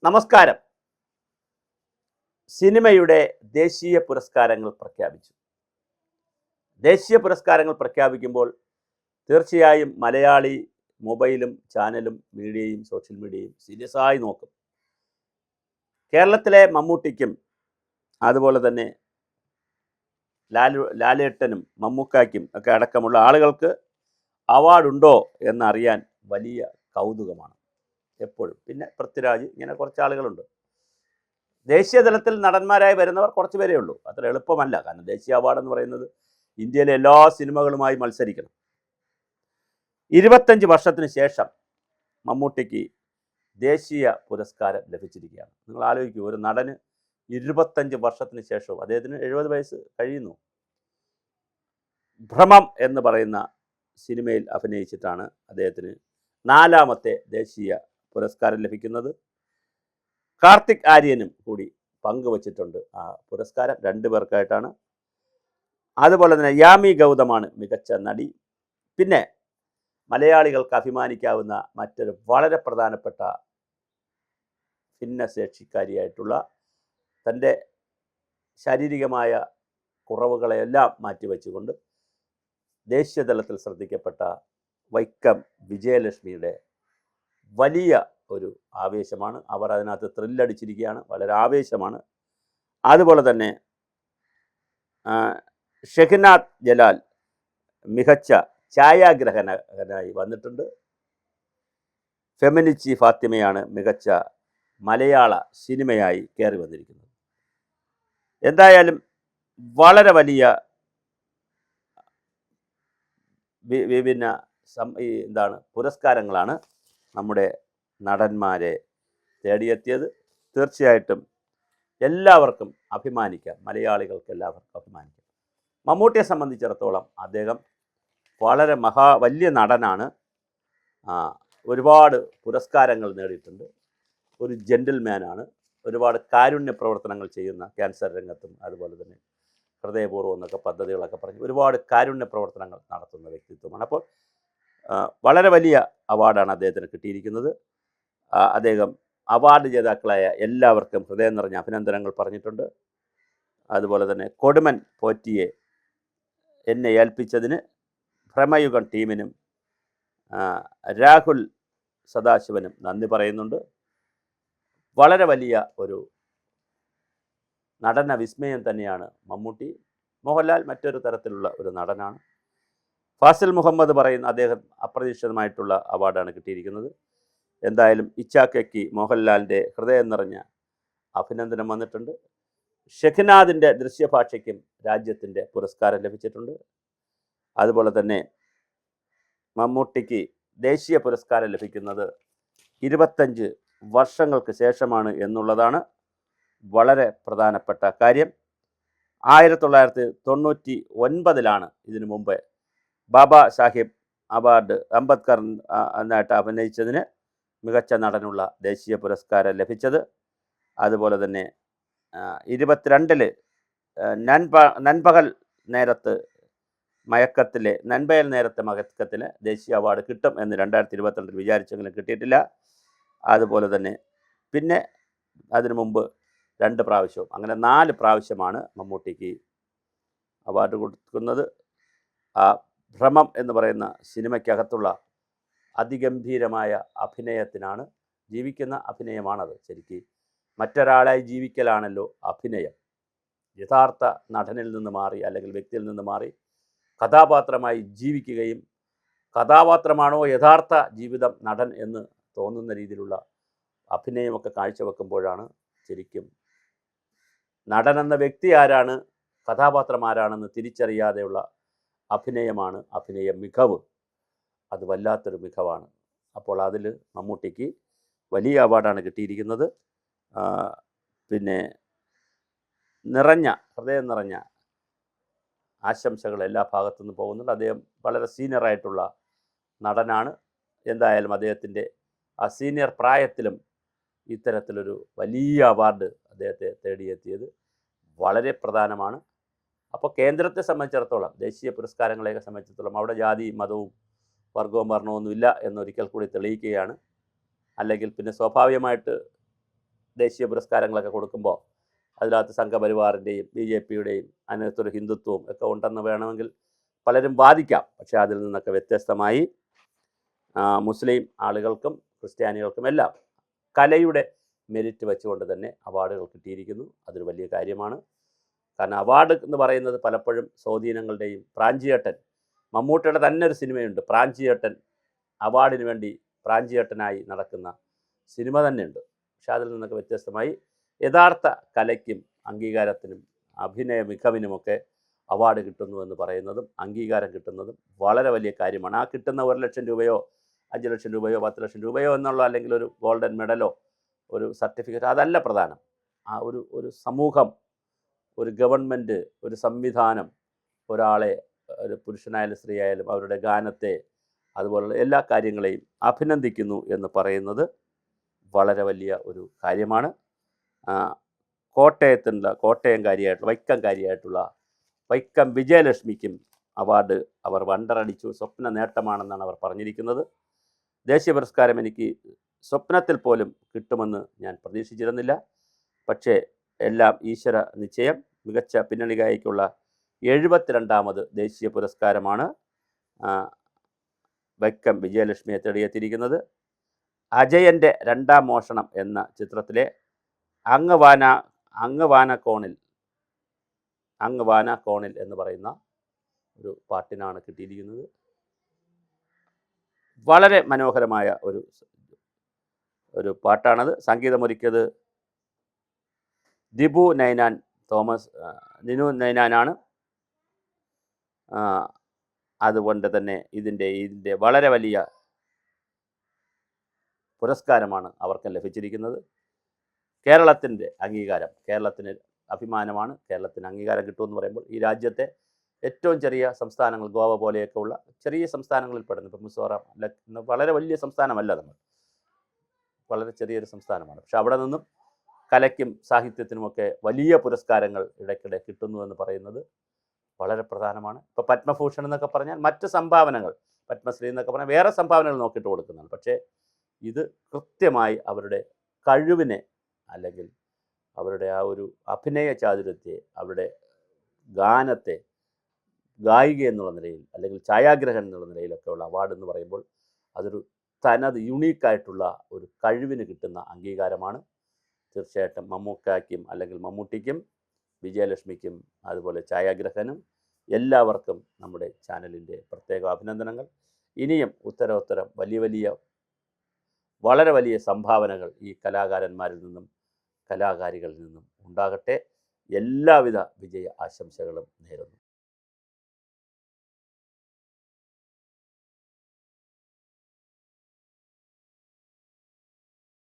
നമസ്കാരം. സിനിമയുടെ ദേശീയ പുരസ്കാരങ്ങൾ പ്രഖ്യാപിച്ചു. ദേശീയ പുരസ്കാരങ്ങൾ പ്രഖ്യാപിക്കുമ്പോൾ തീർച്ചയായും മലയാളി മൊബൈലും ചാനലും മീഡിയയും സോഷ്യൽ മീഡിയയും സീരിയസായി നോക്കും. കേരളത്തിലെ മമ്മൂട്ടിക്കും അതുപോലെ തന്നെ ലാലേട്ടനും മമ്മൂക്കായ്ക്കും ഒക്കെ അടക്കമുള്ള ആളുകൾക്ക് അവാർഡുണ്ടോ എന്നറിയാൻ വലിയ കൗതുകമാണ് എപ്പോഴും. പിന്നെ പൃഥ്വിരാജ്, ഇങ്ങനെ കുറച്ച് ആളുകളുണ്ട്. ദേശീയ തലത്തിൽ നടന്മാരായി വരുന്നവർ കുറച്ച് പേരേ ഉള്ളൂ. അത്ര എളുപ്പമല്ല. കാരണം ദേശീയ അവാർഡ് എന്ന് പറയുന്നത് ഇന്ത്യയിലെ എല്ലാ സിനിമകളുമായി മത്സരിക്കണം. 25 വർഷത്തിന് ശേഷം മമ്മൂട്ടിക്ക് ദേശീയ പുരസ്കാരം ലഭിച്ചിരിക്കുകയാണ്. നിങ്ങൾ ആലോചിക്കൂ, ഒരു നടന് 25 വർഷത്തിന് ശേഷവും, അദ്ദേഹത്തിന് 70 വയസ്സ് കഴിയുന്നു, ഭ്രമം എന്ന് പറയുന്ന സിനിമയിൽ അഭിനയിച്ചിട്ടാണ് അദ്ദേഹത്തിന് 4ാമത്തെ ദേശീയ പുരസ്കാരം ലഭിക്കുന്നത്. കാർത്തിക് ആര്യനും കൂടി പങ്കുവച്ചിട്ടുണ്ട് ആ പുരസ്കാരം, 2 പേർക്കായിട്ടാണ്. അതുപോലെ തന്നെ യാമി ഗൗതമാണ് മികച്ച നടി. പിന്നെ മലയാളികൾക്ക് അഭിമാനിക്കാവുന്ന മറ്റൊരു വളരെ പ്രധാനപ്പെട്ട ഭിന്നശേഷിക്കാരിയായിട്ടുള്ള, തൻ്റെ ശാരീരികമായ കുറവുകളെല്ലാം മാറ്റിവെച്ചുകൊണ്ട് ദേശീയ തലത്തിൽ ശ്രദ്ധിക്കപ്പെട്ട വൈക്കം വിജയലക്ഷ്മിയുടെ വലിയ ഒരു ആവേശമാണ്. അവർ അതിനകത്ത് ത്രില്ലടിച്ചിരിക്കുകയാണ്, വളരെ ആവേശമാണ്. അതുപോലെ തന്നെ ഷെഹ്നാദ് ജലാൽ മികച്ച ഛായാഗ്രഹകനായി വന്നിട്ടുണ്ട്. ഫെമിനിച്ചി ഫാത്തിമയാണ് മികച്ച മലയാള സിനിമയായി കയറി വന്നിരിക്കുന്നത്. എന്തായാലും വളരെ വലിയ വിഭിന്ന പുരസ്കാരങ്ങളാണ് നമ്മുടെ നടന്മാരെ തേടിയെത്തിയത്. തീർച്ചയായിട്ടും എല്ലാവർക്കും അഭിമാനിക്കാം, മലയാളികൾക്ക് എല്ലാവർക്കും അഭിമാനിക്കാം. മമ്മൂട്ടിയെ സംബന്ധിച്ചിടത്തോളം അദ്ദേഹം വളരെ വലിയ നടനാണ്. ഒരുപാട് പുരസ്കാരങ്ങൾ നേടിയിട്ടുണ്ട്. ഒരു ജെന്റിൽമാനാണ്. ഒരുപാട് കാരുണ്യ പ്രവർത്തനങ്ങൾ ചെയ്യുന്ന, ക്യാൻസർ രംഗത്തും അതുപോലെ തന്നെ ഹൃദയപൂർവ്വം എന്നൊക്കെ പദ്ധതികളൊക്കെ പറഞ്ഞ് ഒരുപാട് കാരുണ്യ പ്രവർത്തനങ്ങൾ നടത്തുന്ന വ്യക്തിത്വമാണ്. അപ്പോൾ വളരെ വലിയ അവാർഡാണ് അദ്ദേഹത്തിന് കിട്ടിയിരിക്കുന്നത്. അദ്ദേഹം അവാർഡ് ജേതാക്കളായ എല്ലാവർക്കും ഹൃദയം നിറഞ്ഞ അഭിനന്ദനങ്ങൾ പറഞ്ഞിട്ടുണ്ട്. അതുപോലെ തന്നെ കൊടുമൻ പോറ്റിയെ എന്നെ ഏൽപ്പിച്ചതിന് ഭ്രമയുഗം ടീമിനും രാഹുൽ സദാശിവനും നന്ദി പറയുന്നുണ്ട്. വളരെ വലിയ ഒരു നടന വിസ്മയം തന്നെയാണ് മമ്മൂട്ടി. മോഹൻലാൽ മറ്റൊരു തരത്തിലുള്ള ഒരു നടനാണ്. ഫാസിൽ മുഹമ്മദ് പറയുന്ന അദ്ദേഹം അപ്രതീക്ഷിതമായിട്ടുള്ള അവാർഡാണ് കിട്ടിയിരിക്കുന്നത്. എന്തായാലും ഇച്ചാക്കയ്ക്ക് മോഹൻലാലിൻ്റെ ഹൃദയം നിറഞ്ഞ അഭിനന്ദനം വന്നിട്ടുണ്ട്. ഷെഹ്നാദിൻ്റെ ദൃശ്യഭാഷയ്ക്കും രാജ്യത്തിൻ്റെ പുരസ്കാരം ലഭിച്ചിട്ടുണ്ട്. അതുപോലെ തന്നെ മമ്മൂട്ടിക്ക് ദേശീയ പുരസ്കാരം ലഭിക്കുന്നത് 25 വർഷങ്ങൾക്ക് ശേഷമാണ് എന്നുള്ളതാണ് വളരെ പ്രധാനപ്പെട്ട കാര്യം. 1999 ഇതിനു മുമ്പ് ബാബാ സാഹിബ് അവാർഡ് അംബേദ്കർ എന്നായിട്ട് അഭിനയിച്ചതിന് മികച്ച നടനുള്ള ദേശീയ പുരസ്കാരം ലഭിച്ചത്. അതുപോലെ തന്നെ 22 നൻപകൽ നേരത്തെ മയക്കത്തിൽ ദേശീയ അവാർഡ് കിട്ടും എന്ന് 2022 വിചാരിച്ചെങ്കിലും കിട്ടിയിട്ടില്ല. അതുപോലെ തന്നെ പിന്നെ അതിനു മുമ്പ് 2 പ്രാവശ്യവും, അങ്ങനെ 4 പ്രാവശ്യമാണ് മമ്മൂട്ടിക്ക് അവാർഡ് കൊടുക്കുന്നത്. ആ ഭ്രമം എന്ന് പറയുന്ന സിനിമയ്ക്കകത്തുള്ള അതിഗംഭീരമായ അഭിനയത്തിനാണ്, ജീവിക്കുന്ന അഭിനയമാണത്. ശരിക്കും മറ്റൊരാളായി ജീവിക്കലാണല്ലോ അഭിനയം. യഥാർത്ഥ നടനിൽ നിന്ന് മാറി, അല്ലെങ്കിൽ വ്യക്തിയിൽ നിന്ന് മാറി കഥാപാത്രമായി ജീവിക്കുകയും, കഥാപാത്രമാണോ യഥാർത്ഥ ജീവിതം നടൻ എന്ന് തോന്നുന്ന രീതിയിലുള്ള അഭിനയമൊക്കെ കാഴ്ചവെക്കുമ്പോഴാണ് ശരിക്കും നടനെന്ന വ്യക്തി ആരാണ്, കഥാപാത്രം ആരാണെന്ന് തിരിച്ചറിയാതെയുള്ള അഭിനയമാണ് അഭിനയ മികവ്. അത് വല്ലാത്തൊരു മികവാണ്. അപ്പോൾ അതിൽ മമ്മൂട്ടിക്ക് വലിയ അവാർഡാണ് കിട്ടിയിരിക്കുന്നത്. പിന്നെ ഹൃദയം നിറഞ്ഞ ആശംസകൾ എല്ലാ ഭാഗത്തു നിന്ന് പോകുന്നുണ്ട്. അദ്ദേഹം വളരെ സീനിയറായിട്ടുള്ള നടനാണ്. എന്തായാലും അദ്ദേഹത്തിൻ്റെ ആ സീനിയർ പ്രായത്തിലും ഇത്തരത്തിലൊരു വലിയ അവാർഡ് അദ്ദേഹത്തെ തേടിയെത്തിയത് വളരെ പ്രധാനമാണ്. അപ്പോൾ കേന്ദ്രത്തെ സംബന്ധിച്ചിടത്തോളം, ദേശീയ പുരസ്കാരങ്ങളെയൊക്കെ സംബന്ധിച്ചിടത്തോളം അവിടെ ജാതി മതവും വർഗവും വർണ്ണമൊന്നുമില്ല എന്നൊരിക്കൽ കൂടി തെളിയിക്കുകയാണ്. അല്ലെങ്കിൽ പിന്നെ സ്വാഭാവികമായിട്ട് ദേശീയ പുരസ്കാരങ്ങളൊക്കെ കൊടുക്കുമ്പോൾ അതിനകത്ത് സംഘപരിവാറിൻ്റെയും BJPയുടെയും അതിനകത്തൊരു ഹിന്ദുത്വവും ഒക്കെ ഉണ്ടെന്ന് വേണമെങ്കിൽ പലരും വാദിക്കാം. പക്ഷേ അതിൽ നിന്നൊക്കെ വ്യത്യസ്തമായി മുസ്ലിം ആളുകൾക്കും ക്രിസ്ത്യാനികൾക്കും എല്ലാം കലയുടെ മെരിറ്റ് വെച്ചുകൊണ്ട് തന്നെ അവാർഡുകൾ കിട്ടിയിരിക്കുന്നു. അതൊരു വലിയ കാര്യമാണ്. കാരണം അവാർഡ് എന്ന് പറയുന്നത് പലപ്പോഴും സ്വാധീനങ്ങളുടെയും പ്രാഞ്ചിയേട്ടൻ, മമ്മൂട്ടിയുടെ തന്നെ ഒരു സിനിമയുണ്ട്, പ്രാഞ്ചിയേട്ടൻ, അവാർഡിന് വേണ്ടി പ്രാഞ്ചിയേട്ടനായി നടക്കുന്ന സിനിമ തന്നെയുണ്ട്. പക്ഷെ അതിൽ നിന്നൊക്കെ വ്യത്യസ്തമായി യഥാർത്ഥ കലയ്ക്കും അംഗീകാരത്തിനും അഭിനയ മികവിനുമൊക്കെ അവാർഡ് കിട്ടുന്നു എന്ന് പറയുന്നതും അംഗീകാരം കിട്ടുന്നതും വളരെ വലിയ കാര്യമാണ്. ആ കിട്ടുന്ന 1 ലക്ഷം രൂപയോ 5 ലക്ഷം രൂപയോ 10 ലക്ഷം രൂപയോ എന്നുള്ള, അല്ലെങ്കിൽ ഒരു ഗോൾഡൻ മെഡലോ ഒരു സർട്ടിഫിക്കറ്റ്, അതല്ല പ്രധാനം. ആ ഒരു സമൂഹം, ഒരു ഗവൺമെൻറ്, ഒരു സംവിധാനം ഒരാളെ, ഒരു പുരുഷനായാലും സ്ത്രീയായാലും അവരുടെ ഗാനത്തെ അതുപോലുള്ള എല്ലാ കാര്യങ്ങളെയും അഭിനന്ദിക്കുന്നു എന്ന് പറയുന്നത് വളരെ വലിയ ഒരു കാര്യമാണ്. വൈക്കംകാരിയായിട്ടുള്ള വൈക്കം വിജയലക്ഷ്മിക്കും അവാർഡ് അവർ വണ്ടറടിച്ചു, സ്വപ്ന നേട്ടമാണെന്നാണ് അവർ പറഞ്ഞിരിക്കുന്നത്. ദേശീയ പുരസ്കാരം എനിക്ക് സ്വപ്നത്തിൽ പോലും കിട്ടുമെന്ന് ഞാൻ പ്രതീക്ഷിച്ചിരുന്നില്ല. പക്ഷേ എല്ലാം ഈശ്വര നിശ്ചയം. മികച്ച പിന്നണി ഗായികയ്ക്കുള്ള 72ാമത് ദേശീയ പുരസ്കാരമാണ് വൈക്കം വിജയലക്ഷ്മിയെ തേടിയെത്തിയിരിക്കുന്നത്. അജയൻ്റെ 2ാം മോഷണം എന്ന ചിത്രത്തിലെ അങ്ങ് വാന കോണിൽ എന്ന് പറയുന്ന ഒരു പാട്ടിനാണ് കിട്ടിയിരിക്കുന്നത്. വളരെ മനോഹരമായ ഒരു പാട്ടാണത്. സംഗീതമൊരുക്കിയത് ദിബു നൈനാൻ നിനു നൈനാനാണ്. അതുകൊണ്ട് തന്നെ ഇതിൻ്റെ വളരെ വലിയ പുരസ്കാരമാണ് അവർക്ക് ലഭിച്ചിരിക്കുന്നത്. കേരളത്തിൻ്റെ അംഗീകാരം, കേരളത്തിന് അഭിമാനമാണ്. കേരളത്തിന് അംഗീകാരം കിട്ടുമെന്ന് പറയുമ്പോൾ ഈ രാജ്യത്തെ ഏറ്റവും ചെറിയ സംസ്ഥാനങ്ങൾ, ഗോവ പോലെയൊക്കെ ഉള്ള ചെറിയ സംസ്ഥാനങ്ങളിൽ പെടുന്നു. ഇപ്പം മിസോറാം വളരെ വലിയ സംസ്ഥാനമല്ല, നമ്മൾ വളരെ ചെറിയൊരു സംസ്ഥാനമാണ്. പക്ഷെ അവിടെ നിന്നും കലയ്ക്കും സാഹിത്യത്തിനുമൊക്കെ വലിയ പുരസ്കാരങ്ങൾ ഇടയ്ക്കിടെ കിട്ടുന്നുവെന്ന് പറയുന്നത് വളരെ പ്രധാനമാണ്. ഇപ്പോൾ പത്മഭൂഷൺ എന്നൊക്കെ പറഞ്ഞാൽ മറ്റ് സംഭാവനകൾ, പത്മശ്രീ എന്നൊക്കെ പറഞ്ഞാൽ വേറെ സംഭാവനകൾ നോക്കിയിട്ട് കൊടുക്കുന്നതാണ്. പക്ഷേ ഇത് കൃത്യമായി അവരുടെ കഴിവിനെ, അല്ലെങ്കിൽ അവരുടെ ആ ഒരു അഭിനയ ചാതുര്യത്തെ, അവരുടെ ഗാനത്തെ, ഗായിക എന്നുള്ള നിലയിൽ അല്ലെങ്കിൽ ഛായാഗ്രഹൻ എന്നുള്ള നിലയിലൊക്കെ ഉള്ള അവാർഡ് എന്ന് പറയുമ്പോൾ അതൊരു തനത് യുണീക്കായിട്ടുള്ള ഒരു കഴിവിന് കിട്ടുന്ന അംഗീകാരമാണ്. തീർച്ചയായിട്ടും മമ്മൂക്കായ്ക്കും അല്ലെങ്കിൽ മമ്മൂട്ടിക്കും വിജയലക്ഷ്മിക്കും അതുപോലെ ഛായാഗ്രഹനും എല്ലാവർക്കും നമ്മുടെ ചാനലിൻ്റെ പ്രത്യേക അഭിനന്ദനങ്ങൾ. ഇനിയും ഉത്തരോത്തരം വളരെ വലിയ സംഭാവനകൾ ഈ കലാകാരന്മാരിൽ നിന്നും കലാകാരികളിൽ നിന്നും ഉണ്ടാകട്ടെ. എല്ലാവിധ വിജയ ആശംസകളും നേരുന്നു.